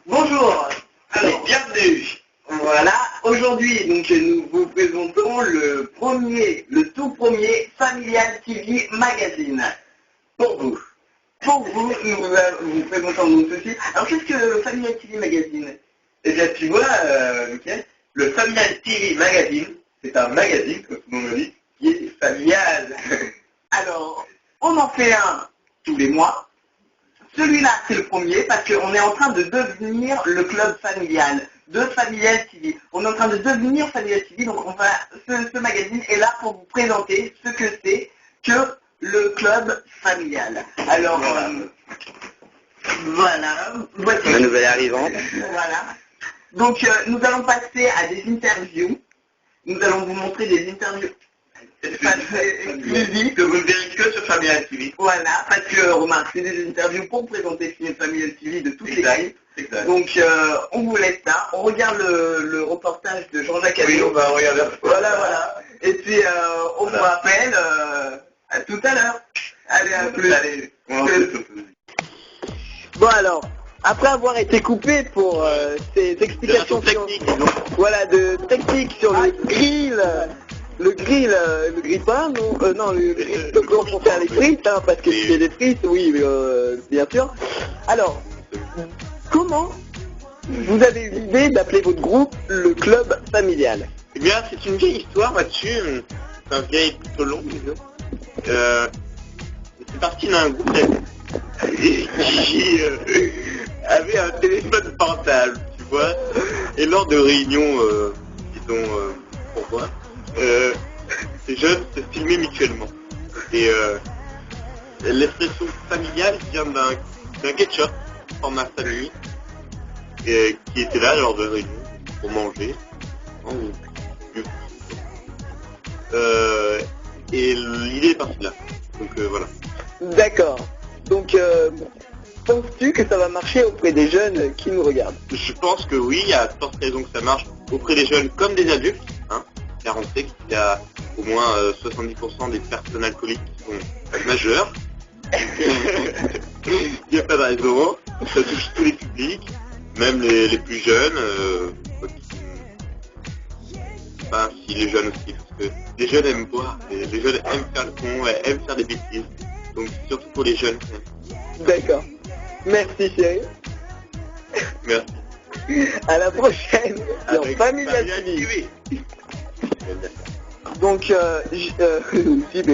Bonjour, alors bienvenue. Voilà, aujourd'hui donc nous vous présentons le tout premier Familial TV Magazine. Pour vous, nous présentons donc ceci. Alors qu'est-ce que le Familial TV Magazine? Eh bien tu vois, Mickaël, le Familial TV Magazine, c'est un magazine, comme tout le monde le dit, qui est familial. Alors, on en fait un tous les mois. Celui-là, c'est le premier parce qu'on est en train de devenir le club familial de Familial TV. On est en train de devenir Familial TV, donc ce magazine est là pour vous présenter ce que c'est que le club familial. Alors, voilà. Voici La nouvelle arrivante. Voilà. Donc, nous allons passer à des interviews. Nous allons vous montrer des interviews exclusives que vous ne verrez que sur Familial TV. Voilà, parce que, remarque, c'est des interviews pour présenter Familial TV de toutes les tailles. Donc, on vous laisse ça. On regarde le reportage de Jean-Jacques Abel. Oui, on va regarder. Voilà. Et puis, on vous rappelle à tout à l'heure. Allez, à plus. Allez, Bon alors, après avoir été coupé pour ces explications techniques, de technique sur le grill. Le grill pas, non, le grill pour faire les frites, hein, parce que c'est des frites, oui, bien sûr. Alors, comment vous avez eu l'idée d'appeler votre groupe le club familial? Eh bien, c'est une vieille histoire là-dessus. C'est un vieil plutôt long, disons. C'est parti d'un groupe d'amis qui avait un téléphone portable, tu vois. Et lors de réunions, pour moi, ces jeunes se filmaient mutuellement. Et l'expression familiale vient d'un ketchup en ma famille qui était là lors de réunion pour manger. Et l'idée est partie là. Donc voilà. D'accord. Donc penses-tu que ça va marcher auprès des jeunes qui nous regardent? Je pense que oui, il y a de fortes raisons que ça marche auprès des jeunes comme des adultes. Hein, car on sait qu'il y a au moins 70% des personnes alcooliques qui sont majeures. Il n'y a pas de raison. Ça touche tous les publics, même les plus jeunes. Enfin, si les jeunes aussi, parce que les jeunes aiment boire, les jeunes aiment faire le con, aiment faire des bêtises. Donc surtout pour les jeunes. D'accord. Merci chérie. Merci. À la prochaine dans Familial TV. Donc, JB,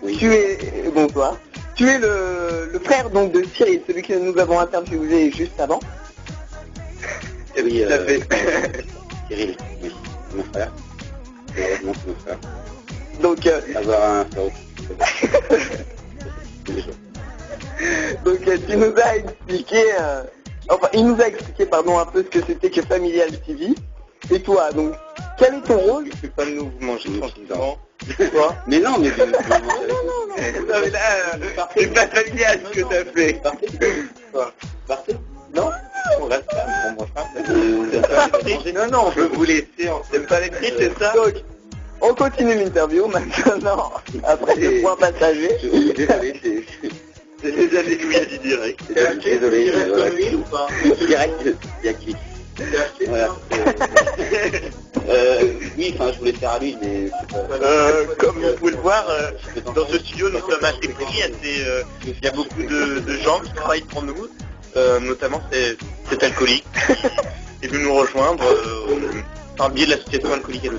Oui. bonsoir. Tu es le frère donc de Cyril, celui que nous avons interviewé juste avant. Oui, tout à fait. Cyril, oui, c'est mon frère. Heureusement, c'est mon frère. Donc, Avoir un frère donc tu nous as expliqué, il nous a expliqué un peu ce que c'était que Familial TV. Et toi, donc, quel est ton rôle? Je ne pas nous manger tranquillement. Quoi? Mais non, mais Non, mais là, c'est pas familial ce que t'as fait. Partez. Non? On reste là, on mange pas. Non, on peut vous laisser. T'aimes pas les frites, c'est ça? Donc, on continue l'interview maintenant, après ce point passager. Désolé, c'est des années que oui, direct. Désolé, ou pas? Direct, il y a qui. Voilà. Oui, enfin, je voulais faire à lui, mais Comme vous pouvez le voir, dans ce studio, nous sommes assez pris. Il y a beaucoup de gens qui travaillent pour nous, notamment cet alcoolique qui est venu nous rejoindre par le biais de l'association alcoolique et le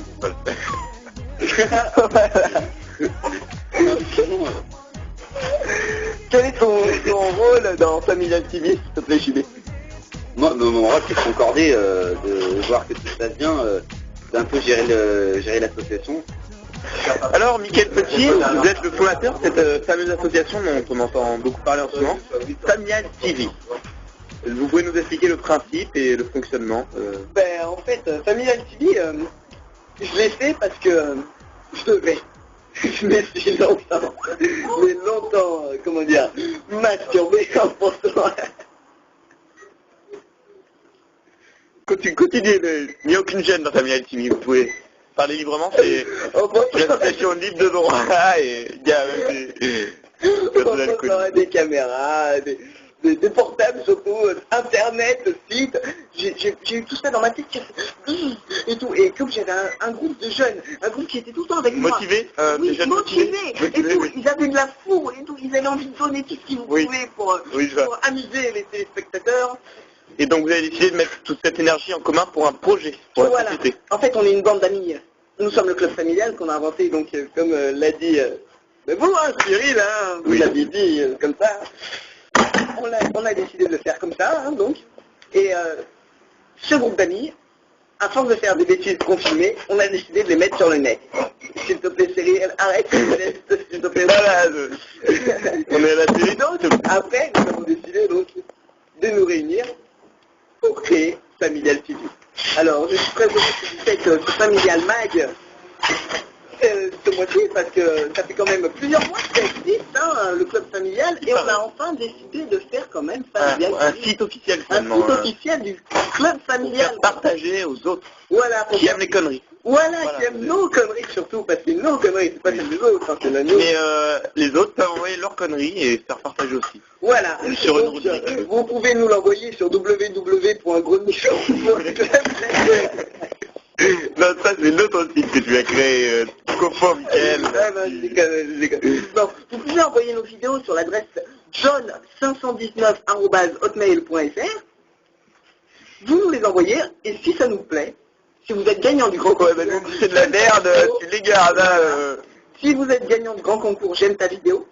Quel est ton rôle dans Familial TV, s'il te plaît, JB? Moi, mon rôle, c'est de concorder, de voir que tout se passe bien, d'un peu gérer l'association. Alors, Mickaël Petit, vous êtes le fondateur de cette fameuse association dont on entend beaucoup parler en ce moment, Familial TV. Vous pouvez nous expliquer le principe et le fonctionnement En fait, Familial TV, je l'ai fait parce que je devais. Je me suis longtemps, masturbé en pensant. Continuez, il n'y a aucune gêne dans Familial TV, vous pouvez parler librement, c'est une association libre de droit et il y a même des personnes alcooliques. Des caméras, des portables surtout, internet, site, j'ai eu tout ça dans ma tête et tout. Et comme j'avais un groupe de jeunes, un groupe qui était tout le temps avec moi. Motivé, Oui, des jeunes motivés, et tout, ils avaient de la fourre et tout, ils avaient envie de donner tout ce qu'ils Oui. pouvaient pour amuser les téléspectateurs. Et donc vous avez décidé de mettre toute cette énergie en commun pour un projet, pour la Voilà. société. En fait, on est une bande d'amis. Nous sommes le club familial qu'on a inventé, donc comme l'a dit vous, hein, Cyril, hein, vous Oui. l'avez dit comme ça. On a décidé de le faire comme ça, hein, donc. Et ce groupe d'amis, à force de faire des bêtises confirmées, on a décidé de les mettre sur le net. S'il te plaît, Cyril, arrête, s'il te plaît. Voilà, on est à la télé. Donc, après, nous avons décidé donc de nous réunir pour créer Familial TV. Alors, je suis très heureux que vous faites ce Familial Mag ce mois-ci, parce que ça fait quand même plusieurs mois que ça existe, hein, le club familial, et on a enfin décidé de faire quand même Familial Un TV. site officiel Un finalement. site officiel du club familial. Faire partager aux autres Voilà, pour qui aiment les conneries. Voilà, Voilà. qui aiment nos conneries surtout, parce que nos conneries, c'est pas celles des autres, hein, c'est la nôtre. Mais les autres peuvent envoyer leurs conneries et faire partager aussi. Voilà, Sur une donc, rubrique. vous pouvez nous l'envoyer sur www.grenichon.club. Non, ça c'est l'autre site que tu as créé, Copo Michael. Je déconne. Non, vous pouvez envoyer nos vidéos sur l'adresse john519@hotmail.fr. Vous nous les envoyez, et si ça nous plaît, si vous êtes gagnant du grand concours, C'est de la merde, tu les gardes. Hein, si vous êtes gagnant du grand concours J'aime ta vidéo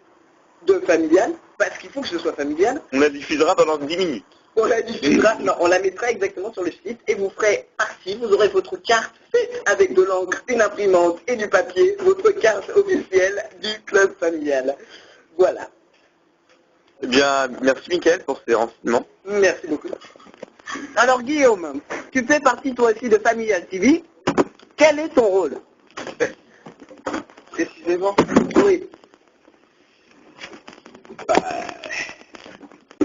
de familial, parce qu'il faut que ce soit familial, on la diffusera pendant 10 minutes. on la diffusera, non, on la mettra exactement sur le site et vous ferez partie, vous aurez votre carte faite avec de l'encre, une imprimante et du papier, votre carte officielle du club familial. Voilà. Eh bien, merci Michael pour ces renseignements. Merci beaucoup. Alors Guillaume, tu fais partie toi aussi de Familial TV. Quel est ton rôle? Précisément. Oui.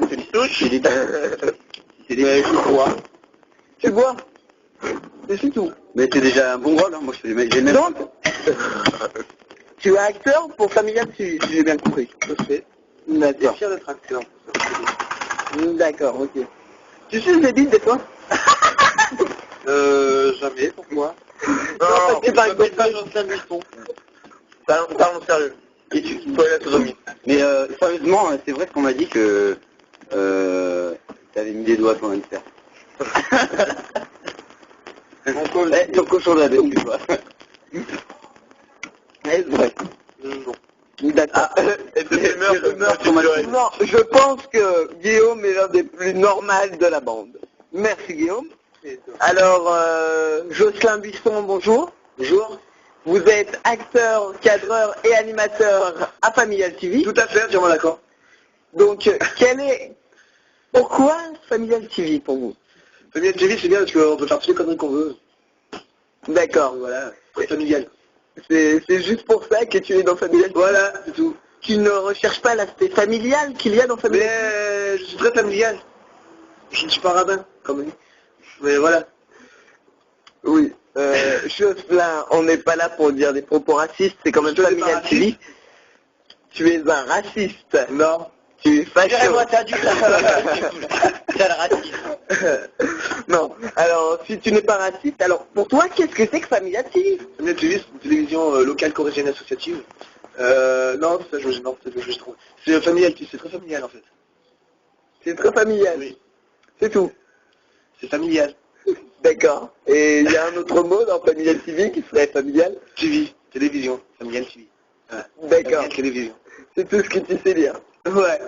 C'est une touche. C'est des quoi. Tu vois? C'est tout. Mais c'est déjà un bon rôle, hein. Moi je fais j'ai même... Donc, tu es acteur pour Familial TV, si j'ai bien compris. D'accord. fier d'être acteur. D'accord, ok. Tu suces des bites des fois? Jamais, pourquoi? parce que par exemple, Parlons sérieux. Et tu toi la sodomie. Mais sérieusement, c'est vrai qu'on m'a dit que t'avais mis des doigts sur un faire. Ton cochon de la bête, tu vois. c'est vrai. D'accord. Non, Non, je pense que Guillaume est l'un des plus normaux de la bande. Merci Guillaume. Alors, Jocelyn Buisson, bonjour. Bonjour. Vous êtes acteur, cadreur et animateur à Familial TV. Tout à fait, entièrement d'accord. Donc, pourquoi Familial TV pour vous? Familial TV, c'est bien parce qu'on peut faire toutes les conneries qu'on veut. D'accord. Voilà, c'est familial. C'est juste pour ça que tu es dans Familial TV. Voilà, c'est tout. Tu ne recherches pas l'aspect familial qu'il y a dans Familial TV. Mais je suis très familial. Je ne suis pas rabbin, comme lui. Mais voilà. Oui. Jocelyn, on n'est pas là pour dire des propos racistes, c'est quand même Je suis Familial pas TV. Tu es un raciste. Non. Tu es facho. t'as dû Quel raciste. Non. Alors, si tu n'es pas raciste, alors pour toi, qu'est-ce que c'est que Familial TV? Familial TV, c'est une télévision locale coréenne associative. Non, ça je trouve. C'est familial, c'est très familial en fait. C'est très familial. Oui. C'est tout. C'est familial. D'accord. Et il y a un autre mot dans Familial TV qui serait familial? TV, télévision, familial TV. Ouais. D'accord. Familial télévision. C'est tout ce que tu sais dire. Ouais.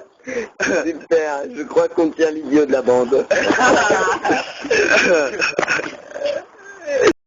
Super. Je crois qu'on tient l'idiot de la bande.